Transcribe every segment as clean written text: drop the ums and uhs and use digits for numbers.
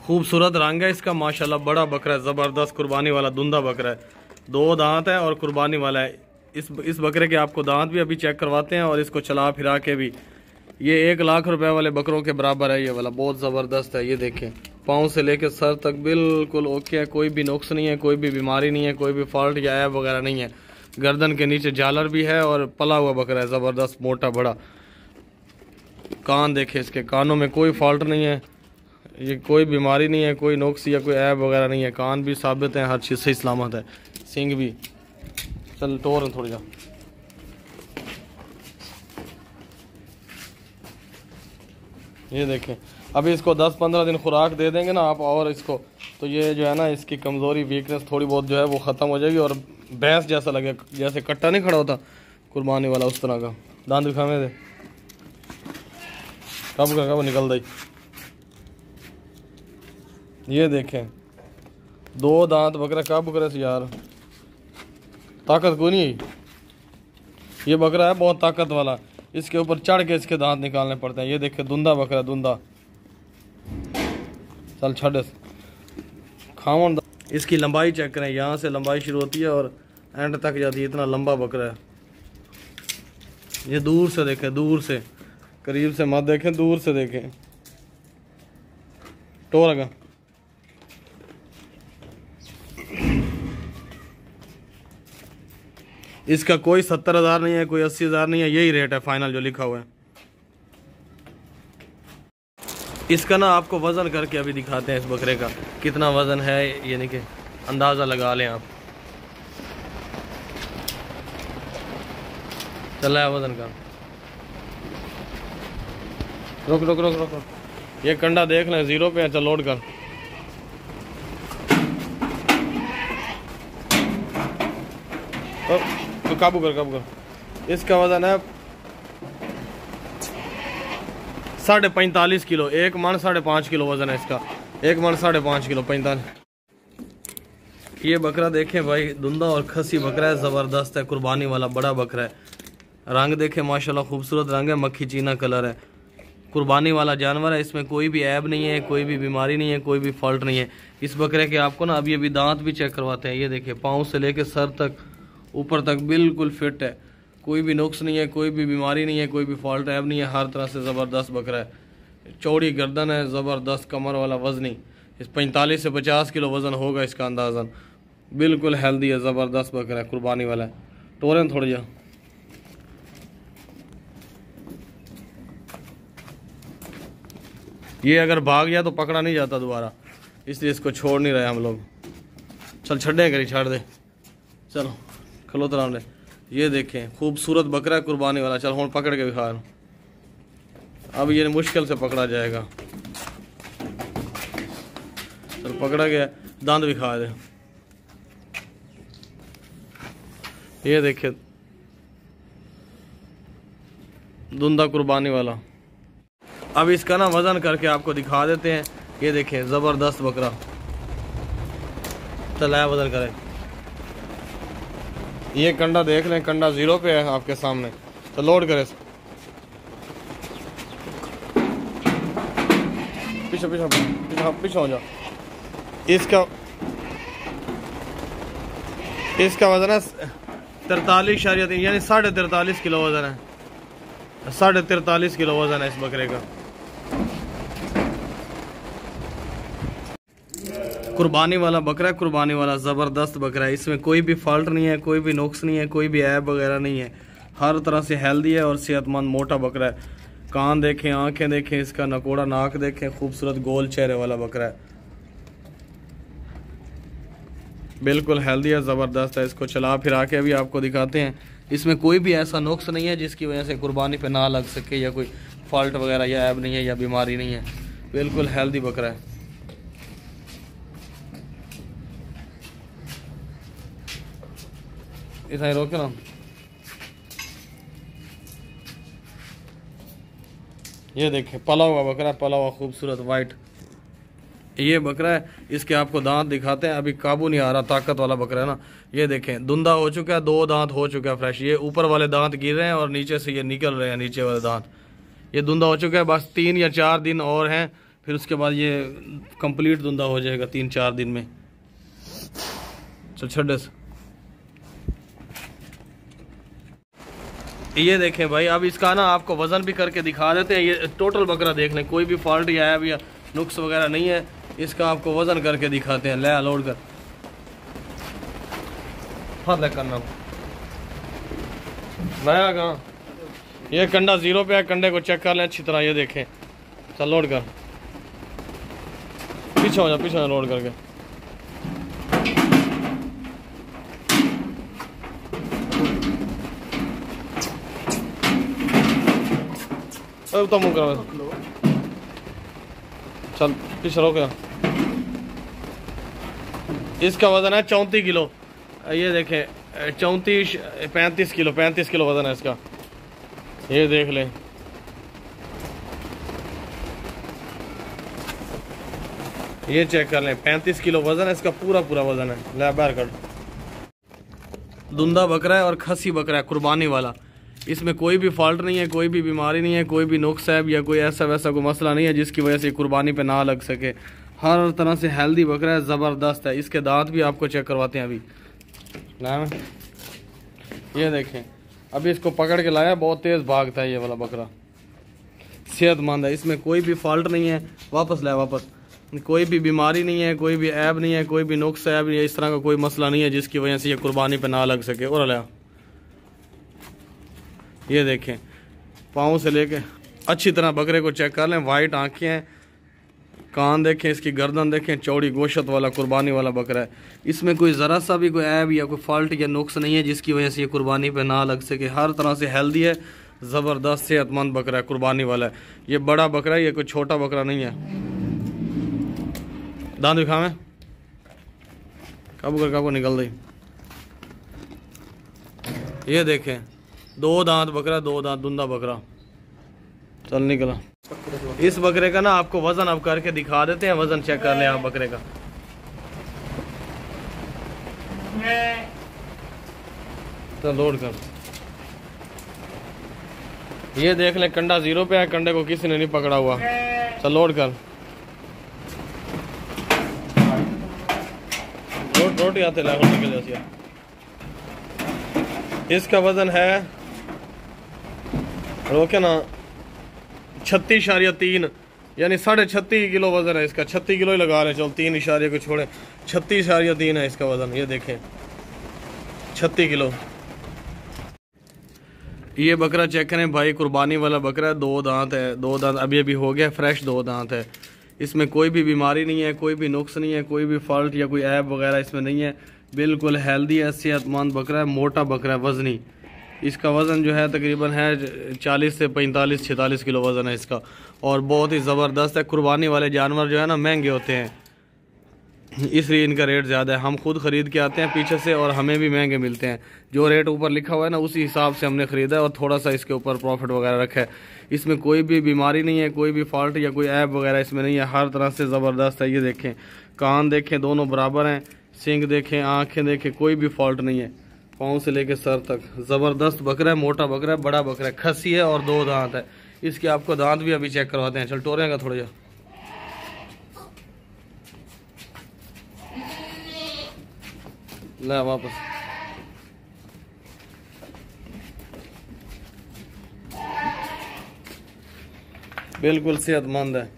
खूबसूरत रंग है इसका माशाल्लाह, बड़ा बकरा है, ज़बरदस्त कुर्बानी वाला दुंदा बकरा है। 2 दांत है और कुर्बानी वाला है। इस बकरे के आपको दांत भी अभी चेक करवाते हैं और इसको चला फिरा के भी। ये 1 लाख रुपए वाले बकरों के बराबर है ये वाला, बहुत ज़बरदस्त है। ये देखें पाँव से लेके सर तक बिल्कुल ओके है, कोई भी नुक्स नहीं है, कोई भी बीमारी नहीं है, कोई भी फॉल्ट या ऐब वगैरह नहीं है। गर्दन के नीचे झालर भी है और पला हुआ बकरा है, ज़बरदस्त मोटा बड़ा। कान देखे इसके, कानों में कोई फॉल्ट नहीं है, ये कोई बीमारी नहीं है, कोई नुक्स या कोई ऐब वगैरह नहीं है। कान भी साबित है, हर चीज़ से सलामत है। सिंग भी चल टोर थोड़ी जा। ये देखें अभी इसको 10-15 दिन खुराक दे देंगे ना आप और इसको, तो ये जो है ना इसकी कमज़ोरी वीकनेस थोड़ी बहुत जो है वो ख़त्म हो जाएगी और भैंस जैसा लगे, जैसे कट्टा नहीं खड़ा होता कुर्बानी वाला उस तरह का। दांत दिखाने दे, कब निकल दई। ये देखें 2 दांत बकरा, कब बकरा से यार ताकत को नहीं। ये बकरा है बहुत ताकत वाला, इसके ऊपर चढ़ के इसके दांत निकालने पड़ते हैं। ये देखे दुंदा बकरा, दुंदा चल छड़ खावन। इसकी लंबाई चेक करें, यहाँ से लंबाई शुरू होती है और एंड तक जाती है, इतना लंबा बकरा है। ये दूर से देखें, दूर से, करीब से मत देखें, दूर से देखें। टो लगा इसका कोई 70,000 नहीं है, कोई 80,000 नहीं है, यही रेट है फाइनल जो लिखा हुआ है। इसका ना आपको वजन करके अभी दिखाते हैं इस बकरे का कितना वजन है, यानी कि अंदाज़ा लगा लें आप। चला है वजन का, रुक रुक रुक रुक रुक। ये कंडा देख लें 0 पे है, चल लोड कर। तो काबू कर। इसका वजन है 45.5 किलो, 1 मन 5.5 किलो वजन है इसका, 1 मन 5.5 किलो 45। ये बकरा देखें भाई, दुंदा और खसी बकरा है, ज़बरदस्त है, कुर्बानी वाला बड़ा बकरा है। रंग देखें माशाल्लाह, खूबसूरत रंग है, मक्खी चीना कलर है, कुर्बानी वाला जानवर है। इसमें कोई भी ऐब नहीं है, कोई भी बीमारी नहीं है, कोई भी फॉल्ट नहीं है। इस बकरे के आपको ना अभी दांत भी चेक करवाते हैं। ये देखिए पाँव से लेके सर तक ऊपर तक बिल्कुल फिट है, कोई भी नुक्स नहीं है, कोई भी बीमारी नहीं है, कोई भी फॉल्ट ऐब नहीं है, हर तरह से ज़बरदस्त बकरा है। चौड़ी गर्दन है, ज़बरदस्त कमर वाला, वजनी इस 45 से 50 किलो वज़न होगा इसका अंदाज़न। बिल्कुल हेल्दी है, ज़बरदस्त बकरा है, कुर्बानी वाला है। टोरें थोड़ी जा। ये अगर भाग गया तो पकड़ा नहीं जाता दोबारा, इसलिए इसको छोड़ नहीं रहे हम लोग। चल छड्डे करी, छाड़ दे, चलो खलो तराम ले। ये देखें खूबसूरत बकरा है, कुर्बानी वाला। चल हूँ पकड़ के दिखा। अब ये मुश्किल से पकड़ा जाएगा। चल पकड़ा गया, दांत भी खा दे। ये देखे दुंदा कुर्बानी वाला। अब इसका ना वजन करके आपको दिखा देते हैं। ये देखें ज़बरदस्त बकरा, चलाया वजन करें। ये कंडा देख लें, कंडा 0 पे है आपके सामने, तो लोड करें। पीछे पीछे पीछे पीछे हो जाओ। इसका वजन है 43.3 यानी 43.5 किलो वजन है, 43.5 किलो वजन है इस बकरे का। कुर्बानी वाला बकरा है, कुर्बानी वाला ज़बरदस्त बकरा है। इसमें कोई भी फॉल्ट नहीं है, कोई भी नुक्स नहीं है, कोई भी ऐब वगैरह नहीं है, हर तरह से हेल्दी है और सेहतमंद मोटा बकरा है। कान देखें, आंखें देखें, इसका नकोड़ा नाक देखें, खूबसूरत गोल चेहरे वाला बकरा है, बिल्कुल हेल्दी है, ज़बरदस्त है। इसको चला फिरा के भी आपको दिखाते हैं। इसमें कोई भी ऐसा नुक्स नहीं है जिसकी वजह से कुर्बानी पे ना लग सके, या कोई फॉल्ट वगैरह या ऐब नहीं है या बीमारी नहीं है, बिल्कुल हेल्दी बकरा है। इतना रोके ना। ये देखें पला हुआ बकरा, पला हुआ खूबसूरत वाइट ये बकरा है। इसके आपको दांत दिखाते हैं, अभी काबू नहीं आ रहा, ताकत वाला बकरा है ना। ये देखें दुंदा हो चुका है, 2 दांत हो चुका है फ्रेश। ये ऊपर वाले दांत गिर रहे हैं और नीचे से ये निकल रहे हैं, नीचे वाले दांत। ये दुंदा हो चुका है, बस 3 या 4 दिन और हैं, फिर उसके बाद ये कंप्लीट धुंधा हो जाएगा 3-4 दिन में। चल छड्डे से ये देखें भाई, अब इसका ना आपको वजन भी करके दिखा देते हैं। ये टोटल बकरा देख लें, कोई भी फॉल्ट या ऐब या नुक्स वगैरह नहीं है। इसका आपको वजन करके दिखाते हैं। ले लोड कर, हाथ ले करना नया कहाँ। ये कंडा 0 पे है, कंडे को चेक कर लें अच्छी तरह। ये देखें, चल लोड कर, पीछे हो जा लोड करके। तो मुँह करो, चल पीछे रोक। इसका वजन है 34 किलो। ये देखें 35 किलो वजन है इसका। ये देख लें, ये चेक कर लें, 35 किलो वजन है इसका, पूरा वजन है। ले बाहर कर। धुंधा बकरा है और खसी बकरा है, कुर्बानी वाला। इसमें कोई भी फॉल्ट नहीं है, कोई भी बीमारी नहीं है, कोई भी नुक्स है या कोई ऐसा वैसा कोई मसला नहीं है जिसकी वजह से कुर्बानी पे ना लग सके। हर तरह से हेल्दी बकरा है, ज़बरदस्त है। इसके दांत भी आपको चेक करवाते हैं अभी। ये देखें, अभी इसको पकड़ के लाया, बहुत तेज़ भागता है ये वाला बकरा, सेहतमंद है। इसमें कोई भी फॉल्ट नहीं है। वापस लाया, वापस। कोई भी बीमारी नहीं है, कोई भी ऐब नहीं है, कोई भी नुक्स ऐब या इस तरह का कोई मसला नहीं है जिसकी वजह से ये कुर्बानी पे ना लग सके। और लाया, ये देखें, पाँव से लेके अच्छी तरह बकरे को चेक कर लें। वाइट आंखें हैं, कान देखें, इसकी गर्दन देखें, चौड़ी गोशत वाला कुर्बानी वाला बकरा है। इसमें कोई ज़रा सा भी कोई ऐब या कोई फॉल्ट या नुक्स नहीं है जिसकी वजह से ये कुर्बानी पे ना लग सके। हर तरह से हेल्दी है, ज़बरदस्त सेहतमंद बकरा है, कुर्बानी वाला है। ये बड़ा बकरा है, ये कोई छोटा बकरा नहीं है। दांत दिखावें, काबू कर, काबू निकल दी। ये देखें, 2 दांत बकरा, 2 दांत धुंधा बकरा। चल निकला। इस बकरे का ना आपको वजन अब करके दिखा देते हैं। वजन चेक कर लें आप बकरे का। तो लोड कर, ये देख ले, कंडा 0 पे है, कंडे को किसी ने नहीं पकड़ा हुआ। चल लोड कर, रोटी आते निकल। इसका वजन है, रोके ना, 36.3 यानी 36.5 किलो वजन है इसका। 36 किलो ही लगा रहे, चलो 3 इशारे को छोड़े, 36.3 है इसका वजन। ये देखें 36 किलो। ये बकरा चेक करें भाई, कुर्बानी वाला बकरा है, 2 दांत है, 2 दांत अभी अभी हो गया, फ्रेश 2 दांत है। इसमें कोई भी बीमारी नहीं है, कोई भी नुक्स नहीं है, कोई भी फॉल्ट या कोई ऐब वगैरह इसमें नहीं है। बिल्कुल हेल्दी है, सेहतमंद बकरा है, मोटा बकरा है, वजनी। इसका वज़न जो है तकरीबन है 40 से 45-46 किलो वज़न है इसका, और बहुत ही ज़बरदस्त है। कुर्बानी वाले जानवर जो है ना महंगे होते हैं, इसलिए इनका रेट ज़्यादा है। हम खुद ख़रीद के आते हैं पीछे से और हमें भी महंगे मिलते हैं। जो रेट ऊपर लिखा हुआ है ना उसी हिसाब से हमने ख़रीदा है और थोड़ा सा इसके ऊपर प्रॉफिट वगैरह रखा है। इसमें कोई भी बीमारी नहीं है, कोई भी फॉल्ट या कोई ऐब वगैरह इसमें नहीं है। हर तरह से ज़बरदस्त है। ये देखें, कान देखें, दोनों बराबर हैं, सींग देखें, आँखें देखें, कोई भी फॉल्ट नहीं है। पाँव से लेके सर तक ज़बरदस्त बकरा है, मोटा बकरा है, बड़ा बकरा है, खसी है और 2 दांत है। इसके आपको दांत भी अभी चेक करवाते हैं। चल टोरेगा थोड़ा जा, ले वापस। बिल्कुल सेहतमंद है।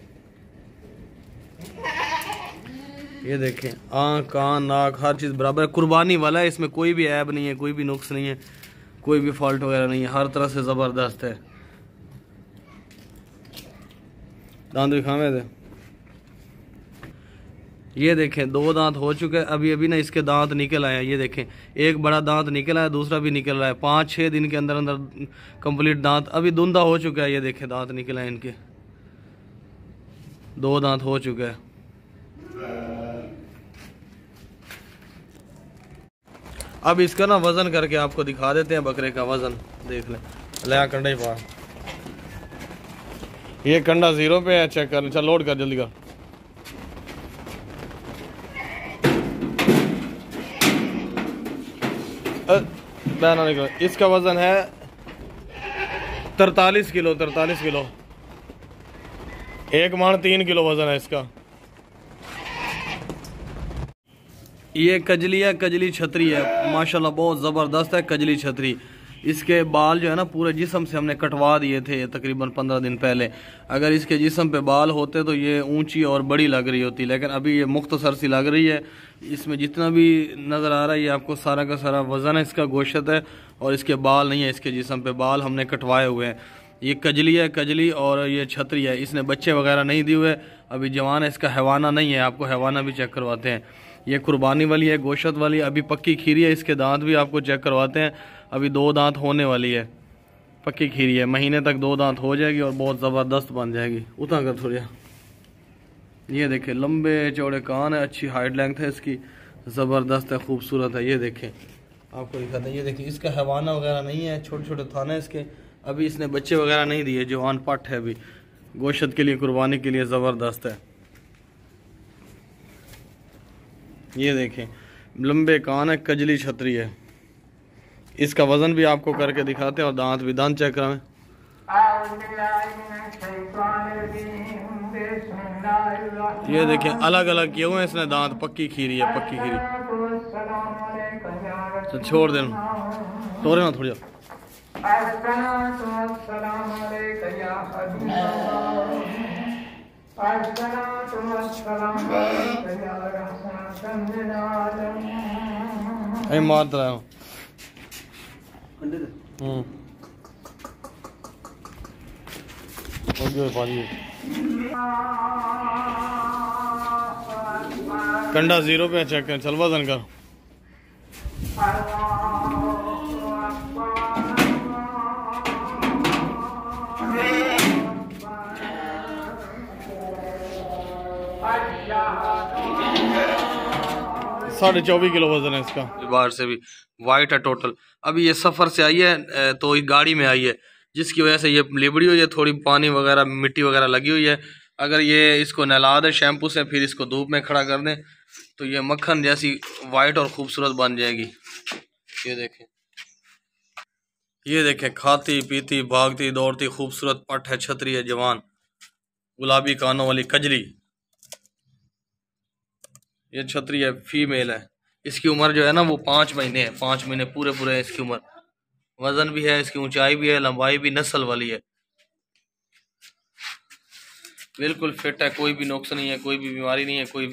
ये देखें, आँख, कान, नाक, हर चीज़ बराबर है। कुर्बानी वाला है, इसमें कोई भी ऐब नहीं है, कोई भी नुक्स नहीं है, कोई भी फॉल्ट वगैरह नहीं है। हर तरह से ज़बरदस्त है। दांत दिखावे थे। ये देखें, 2 दांत हो चुके हैं, अभी अभी ना इसके दांत निकल आए हैं। ये देखें, एक बड़ा दांत निकल आया, दूसरा भी निकल रहा है। 5-6 दिन के अंदर अंदर कंप्लीट दांत अभी धुंधा हो चुका है। ये देखें, दांत निकल आए इनके, 2 दांत हो चुके हैं। अब इसका ना वजन करके आपको दिखा देते हैं। बकरे का वजन देख लें, ले कंडा ही पा। ये कंडा 0 पे है, चेक कर। चल लोड कर, जल्दी कर। बहना निकल। इसका वजन है 43 किलो। 1 मन 3 किलो वजन है इसका। ये कजली है, कजली छतरी है, माशाल्लाह बहुत ज़बरदस्त है कजली छतरी। इसके बाल जो है ना पूरे जिस्म से हमने कटवा दिए थे तकरीबन 15 दिन पहले। अगर इसके जिस्म पे बाल होते तो ये ऊंची और बड़ी लग रही होती, लेकिन अभी ये मुख्तसर सी लग रही है। इसमें जितना भी नज़र आ रहा है ये आपको सारा का सारा वज़न है इसका, गोश्त है, और इसके बाल नहीं है। इसके जिस्म पे बाल हमने कटवाए हुए हैं। ये कजली है, कजली, और ये छतरी है। इसने बच्चे वगैरह नहीं दिए हुए, अभी जवान है। इसका हैवाना नहीं है, आपको हैवाना भी चेक करवाते हैं। ये कुर्बानी वाली है, गोश्त वाली, अभी पक्की खीरी है। इसके दांत भी आपको चेक करवाते हैं, अभी 2 दांत होने वाली है, पक्की खीरी है। महीने तक 2 दांत हो जाएगी और बहुत ज़बरदस्त बन जाएगी। उतना कर थोड़ा, ये देखें लंबे चौड़े कान है, अच्छी हाइट लेंथ है इसकी, ज़बरदस्त है, खूबसूरत है। ये देखें आपको दिखाते हैं, ये देखिए इसका हैवाना वगैरह नहीं है, छोटे छोटे थाने इसके। अभी इसने बच्चे वगैरह नहीं दिए, जवान पट है, अभी गोश्त के लिए, कुर्बानी के लिए ज़बरदस्त है। ये देखें लंबे कान है, कजली छतरी है। इसका वजन भी आपको करके दिखाते हैं और दांत भी, दांत चेक कराएं। ये देखें अलग अलग किए हुए हैं इसने दांत, पक्की खीरी है, पक्की खीरी। तो छोड़ देना, तोड़े ना थोड़ी। मारता रहा हूँ। कंडा 0 पे चेक कर, चल वजन कर। साढ़े 24 किलो वजन है इसका। बाहर से भी वाइट है टोटल। अभी ये सफ़र से आई है तो ये गाड़ी में आई है, जिसकी वजह से ये लिबड़ी हुई है, थोड़ी पानी वगैरह मिट्टी वगैरह लगी हुई है। अगर ये इसको नहला दें शैम्पू से, फिर इसको धूप में खड़ा कर दें, तो ये मक्खन जैसी वाइट और खूबसूरत बन जाएगी। ये देखें, ये देखें खाती पीती भागती दौड़ती खूबसूरत पट है, छतरी है, जवान, गुलाबी कानों वाली कजली। ये छतरी है, फीमेल है। इसकी उम्र जो है ना वो 5 महीने है, 5 महीने पूरे पूरे है इसकी उम्र। वजन भी है, इसकी ऊंचाई भी है, लंबाई भी, नस्ल वाली है, बिल्कुल फिट है, कोई भी नुक्स नहीं है, कोई भी बीमारी नहीं है, कोई भी